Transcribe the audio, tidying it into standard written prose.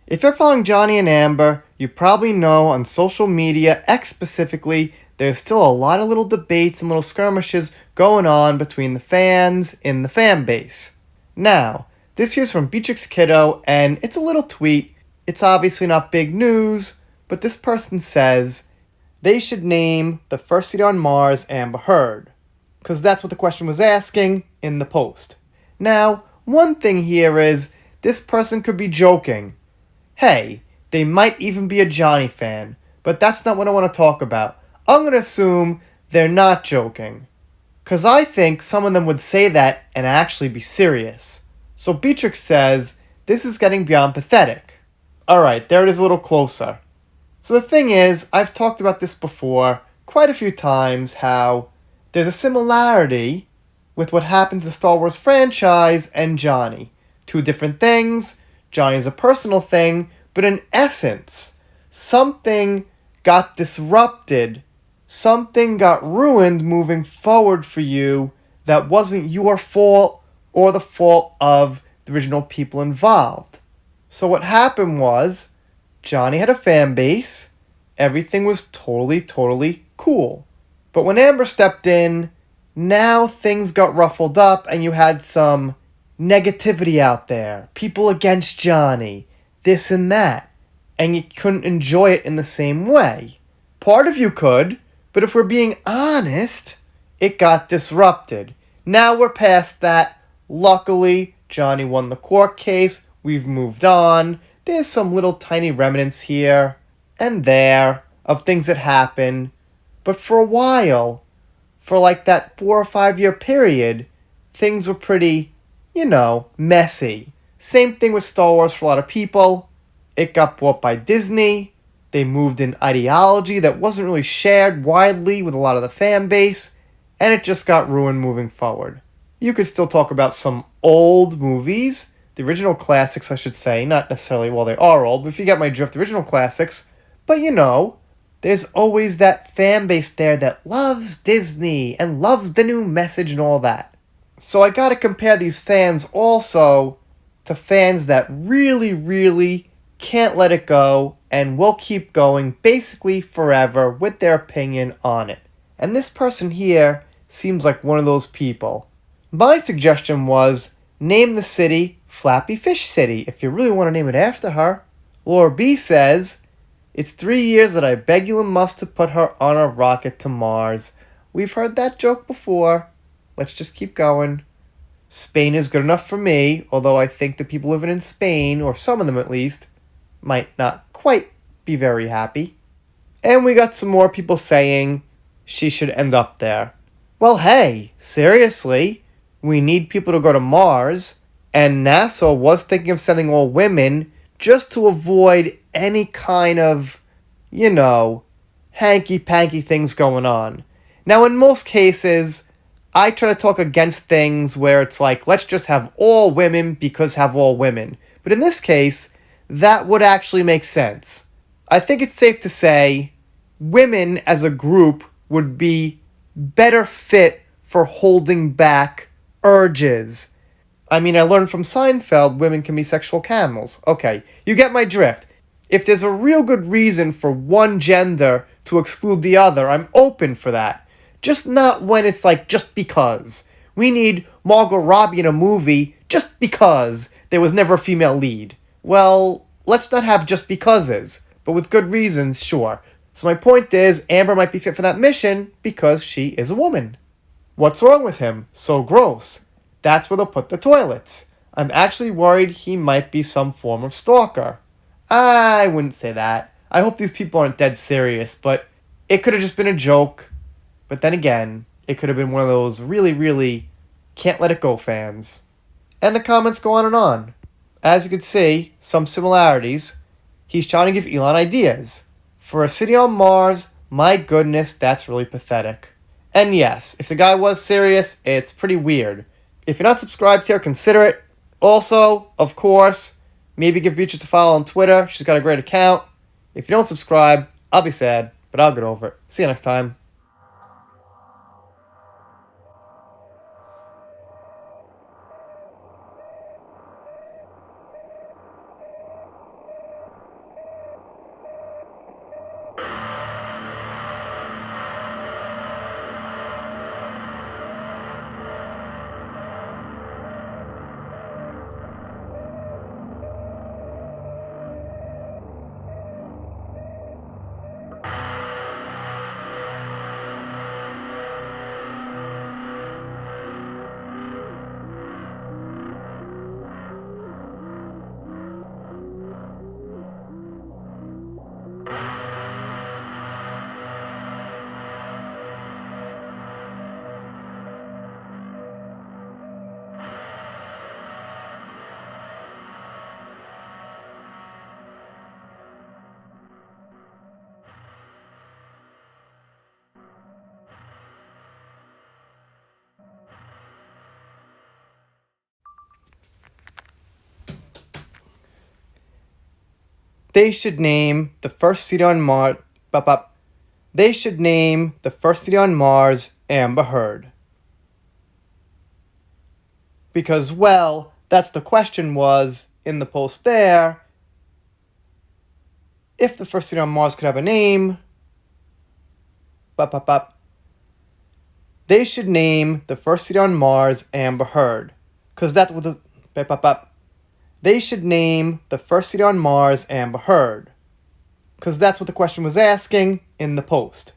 If you're following Johnny and Amber, you probably know on social media, X specifically, there's still a lot of little debates and little skirmishes going on between the fans in the fan base. Now, this here's from Beatrix Kiddo, and it's a little tweet. It's obviously not big news, but this person says they should name the first city on Mars Amber Heard, because that's what the question was asking in the post. Now, one thing here is this person could be joking. Hey, they might even be a Johnny fan, but that's not what I want to talk about. I'm going to assume they're not joking. Because I think some of them would say that and actually be serious. So Beatrix says, this is getting beyond pathetic. Alright, there it is a little closer. So the thing is, I've talked about this before quite a few times, how there's a similarity with what happened to the Star Wars franchise and Johnny. Two different things. Johnny's a personal thing, but in essence, something got disrupted, something got ruined moving forward for you that wasn't your fault or the fault of the original people involved. So what happened was, Johnny had a fan base, everything was totally cool. But when Amber stepped in, now things got ruffled up and you had some negativity out there, people against Johnny, this and that, and you couldn't enjoy it in the same way. Part of you could, but if we're being honest, it got disrupted. Now we're past that. Luckily, Johnny won the court case, we've moved on. There's some little tiny remnants here and there of things that happen, but for a while, for like that 4 or 5 year period, things were pretty messy. Same thing with Star Wars for a lot of people. It got bought by Disney. They moved in ideology that wasn't really shared widely with a lot of the fan base, and it just got ruined moving forward. You could still talk about some old movies, the original classics, I should say, not necessarily, well, they are old, but if you get my drift, the original classics. But there's always that fan base there that loves Disney and loves the new message and all that. So I gotta compare these fans also to fans that really can't let it go and will keep going basically forever with their opinion on it. And this person here seems like one of those people. My suggestion was name the city Flappy Fish City if you really want to name it after her. Laura B says, it's 3 years that I beg Elon Musk to put her on a rocket to Mars. We've heard that joke before. Let's just keep going. Spain is good enough for me, although I think the people living in Spain, or some of them at least, might not quite be very happy. And we got some more people saying she should end up there. Well, hey, seriously, we need people to go to Mars, and NASA was thinking of sending all women just to avoid any kind of, hanky-panky things going on. Now, in most cases, I try to talk against things where it's like, let's just have all women because have all women. But in this case, that would actually make sense. I think it's safe to say women as a group would be better fit for holding back urges. I mean, I learned from Seinfeld women can be sexual camels. Okay, you get my drift. If there's a real good reason for one gender to exclude the other, I'm open for that. Just not when it's like, just because. We need Margot Robbie in a movie just because there was never a female lead. Well, let's not have just becauses, but with good reasons, sure. So my point is, Amber might be fit for that mission because she is a woman. What's wrong with him? So gross. That's where they'll put the toilets. I'm actually worried he might be some form of stalker. I wouldn't say that. I hope these people aren't dead serious, but it could have just been a joke. But then again, it could have been one of those really can't let it go fans. And the comments go on and on. As you can see, some similarities. He's trying to give Elon ideas. For a city on Mars, my goodness, that's really pathetic. And yes, if the guy was serious, it's pretty weird. If you're not subscribed here, consider it. Also, of course, maybe give Beatrice a follow on Twitter. She's got a great account. If you don't subscribe, I'll be sad, but I'll get over it. See you next time. They should name the first city on Mars. They should name the first city on Mars Amber Heard. Because, well, that's the question was in the post there. If the first city on Mars could have a name, they should name the first city on Mars Amber Heard. Because that's what the. They should name the first city on Mars Amber Heard. Because that's what the question was asking in the post.